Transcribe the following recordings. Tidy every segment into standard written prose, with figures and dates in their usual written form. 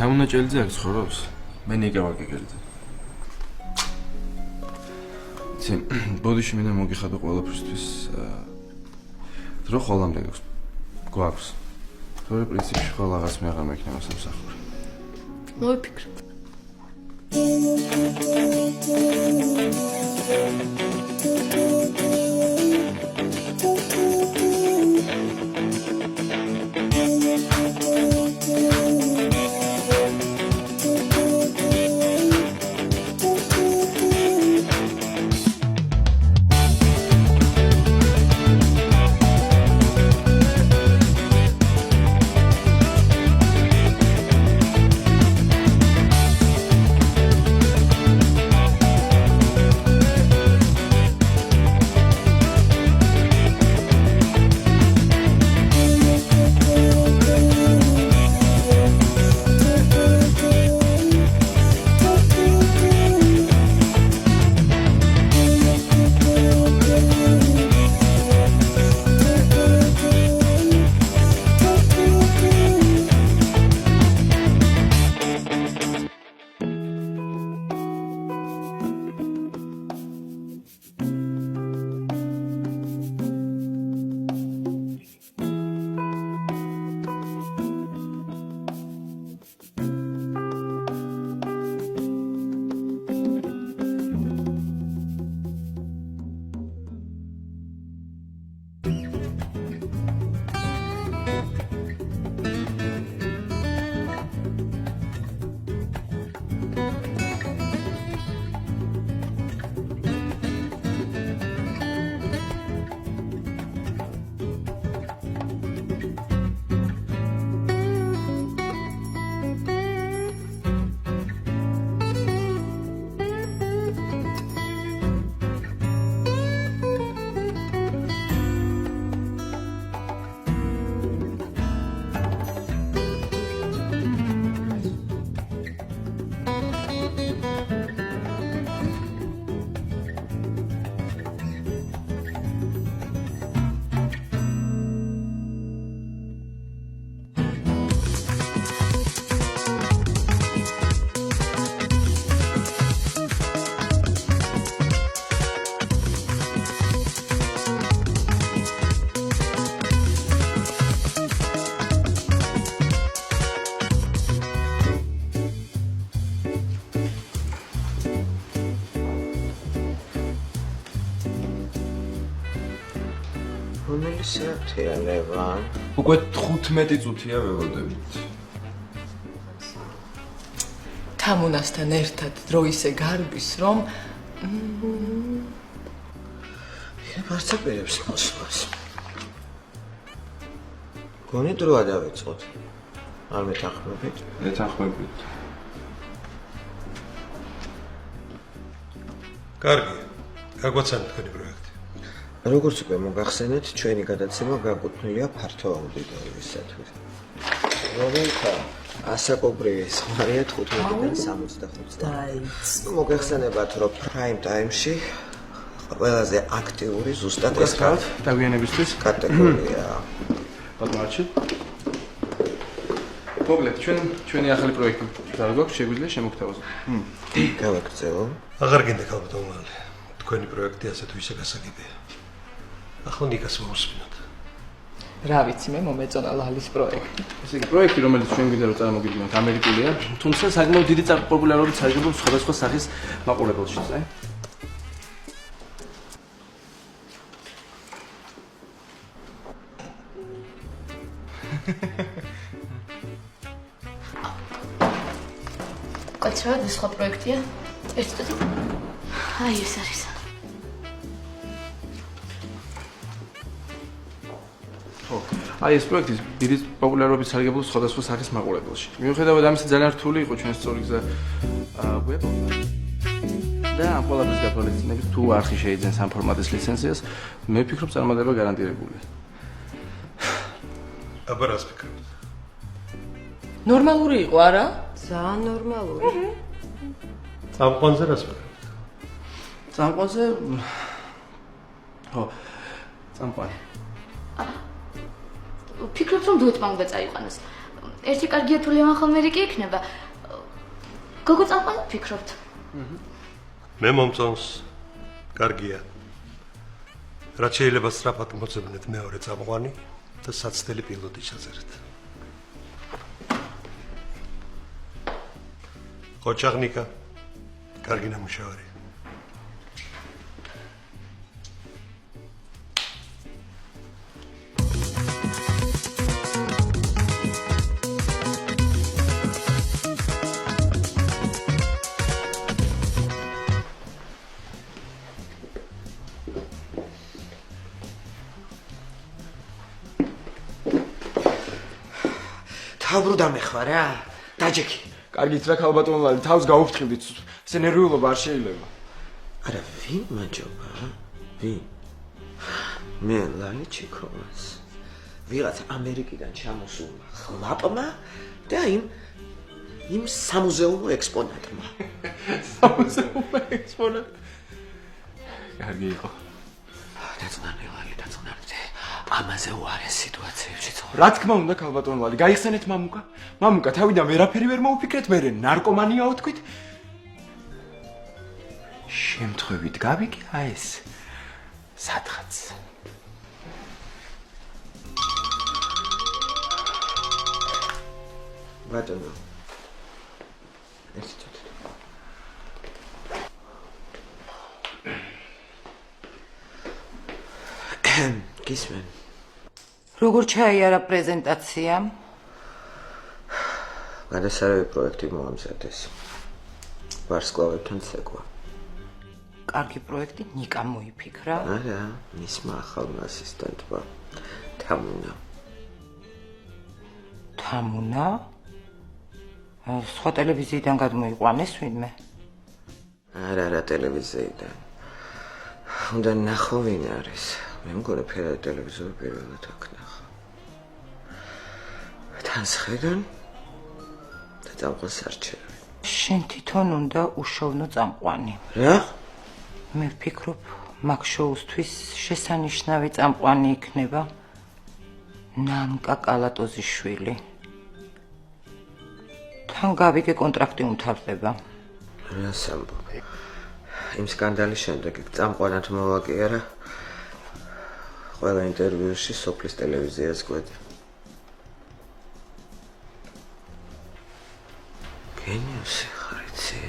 თამუნა ჭელიძე არ ცხოვრობს? მე ნიკა ვაკეკელიძე. ბოდიში მინდა მოგიხადო ყველაფრისთვის. დრო ხოლმე გვაქვს. თორე პრინციპში ხოლ აღარ მე აღარ მექნება სამსახური. მოვიფიქრე. უკვე 15 წუთია ველოდებით. თამუნასთან ერთად დრო ისე გარბის, რომ მარცაპირებს მოსვლას. გონი დრო ადავეწყოთ. არ მეთანხმებით? მეთანხმებით. კარგი. გაგვაცანეთ თქვენი პროექტი. როგორც უკვე მოგახსენეთ, ჩვენი გადაცემა გაკუთვნილია ფართო აუდიტორიისათვის. რომელთა ასაკობრივი ზღარია 15-დან 65 წლამდე. მოგეხსენებათ, რომ prime time-ში ყველაზე აქტიური ზუსტად ეს დაგვიანებისთვის კატეგორია. ბატონარჩი. მოგლეთ, ჩვენი ახალი პროექტი გაგვაქვს, შეგვიძლია შემოგთავაზოთ. გავაგრძელო. აღარ გინდა ქალბატონმალი. თქვენი პროექტი ასე თუ ისე გასაგებია. ახლა ნიკას მოусმინოთ. რა ვიცი, მე მომეწონა ლალის პროექტი. ესე იგი, პროექტი, რომელიც ჩვენ გვინდა რომ წარმოგიდგინოთ, ამერიკულია, თუმცა საკმაოდ დიდი პოპულარობით სარგებლობს სხვადასხვა სახის მაყურებელშიც, აი. კაცრავა და სხვა პროექტია? ერთი წუთი. აი ეს არის. აი ეს პროექტი დიდი პოპულარობით სარგებლობს სხვადასხვა სახის მაყურებელში. მიუხედავად ამისა, ძალიან რთული იყო ჩვენს სწორი გზა გვეპოვნა. და ამ ყველაფრის გათვალისწინებით თუ არხი შეიძენს ამ ფორმატის ლიცენზიას, მე ვფიქრობ წარმატება გარანტირებულია. აბა რას ფიქრობთ? ნორმალური იყო, არა? ძალიან ნორმალური. წამყვანზე რას ფიქრობთ? წამყვანზე ხო, წამყვანი. ფიქრობთ, რომ დუეტმა უნდა წაიყვანოს. ერთი კარგი ათულიან ხოლმე კი იქნება. გოგო წამყვანი ფიქრობთ? მე მომწონს. კარგია. რაც შეიძლება სწრაფად მოძებნეთ მეორე წამყვანი და საცდელი პილოტი ჩაწერეთ. ხოჩაღნიკა. კარგი ნამუშევარი. თავბრუდა მეხვა რა. დაჯექი. კარგით რა ქალბატონო, თავს გაუფრთხილდით. ესე ნერვიულობა არ შეიძლება. არა, ვინ მაჯობა? ვინ? მე ლალი ჩიკოვას. ვიღაც ამერიკიდან ჩამოსულმა ხლაპმა და იმ სამუზეუმო ექსპონატმა. სამუზეუმო ექსპონატ. კარგი იყო. დაწნანი ლალი, დაწნანი. ამაზე უარეს სიტუაციებში ცხოვრობ. რა თქმა უნდა, ქალბატონო ლალი, გაიხსენეთ მამუკა. მამუკა თავიდან ვერაფერი ვერ მოუფიქრეთ, მე ნარკომანიაო თქვით. შემთხვევით გავიგე ეს სათხაც. ბატონო. ეს ცოტა. გისმენ. როგორ ჩაიარა პრეზენტაცია? გადასარევი პროექტი მოამზადეს. ვარსკვლავებთან ცეკვა. კარგი პროექტი ნიკამ მოიფიქრა. არა, მისმა ახალმა ასისტენტმა თამუნა. თამუნა? სხვა ტელევიზიიდან გადმოიყვანეს ვინმე? არა, ტელევიზიიდან. უნდა ნახო ვინ არის. მე მგონი ფერადი ტელევიზორი პირველად აქ ნახა. თან სხედან და წამყვანს არჩევენ. შენ თვითონ უნდა უშოვნო წამყვანი. რა? მე ვფიქრობ, მაგ შოუსთვის შესანიშნავი წამყვანი იქნება ნანკა კალატოზიშვილი. თან გავიგე კონტრაქტი უმთავრდება. რა სამბობ? იმ სკანდალის შემდეგ წამყვანად მოვაკიერა. ყველა ინტერვიუში სოფლის ტელევიზიას გვედა. გენიოსი ხარ იცი?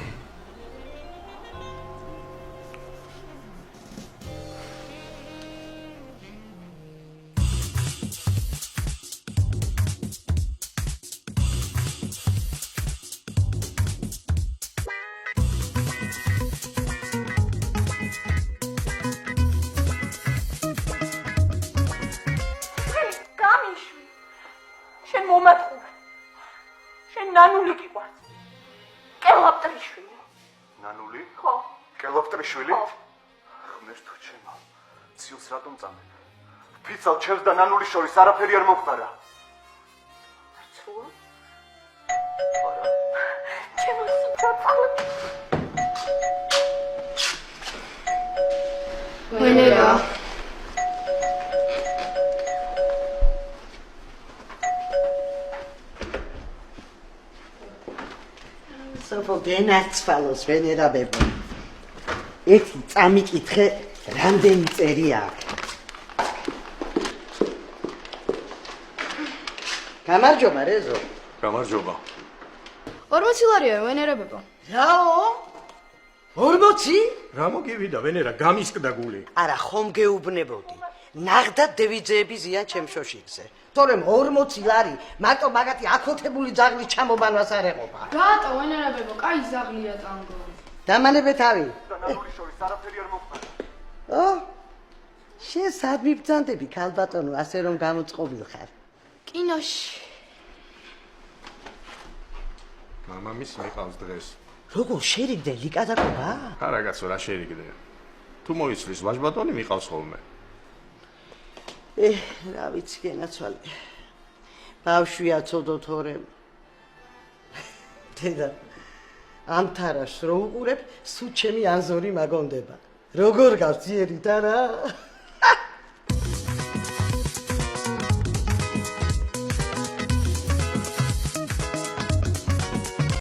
შენ მომაწყობ. შენ ნანული გიყვარს. კელაპტრიშვილი. ნანული? ხო. კელოპტრიშვილი? ხმეს თუ ჩემო. ციულს რატომ წამებ? ფიცალ ჩემს და ნანულის შორის არაფერი არ მომხდარა. ცულა? არა. ჩემო საწალა. ვენერა. სოფო გენაცვალოს ვენერაბებო. ერთი წამიკითხე რამდენი წერი აქვს. გამარჯობა რეზო. გამარჯობა. 40 ლარია ვენერებებო. რაო? 40? რა მოგივიდა ვენერა გამისკდა გული. არა ხომ გეუბნებოდი. ნახდათ დევიძეები ზიან ჩემ შოშიგზე. თორემ 40 ლარი მარტო მაგათი აკოთებული ძაღლის ჩამობანვას არ ეყოფა. რატო ვენერებებო? კაი ზაღლია ტანგო. დამანებე თავი. და ნანულის შორის არაფერი არ მომხდარა. ო? შენ სად მიბრძანდები ქალბატონო, ასე რომ გამოწყობილ ხარ. კინოში. მამამის მიყავს დღეს. როგორ შერიგდე ლიკადაკობა? არა კაცო, რა შერიგდე. თუ მოიცვის ვაჟბატონი მიყავს ხოლმე. რა ვიცი გენაცვალე. ბავშვია ცოდო თორემ. დედა ამთარას რო უყურებ, სულ ჩემი აზორი მაგონდება. როგორ გავწიერით არა?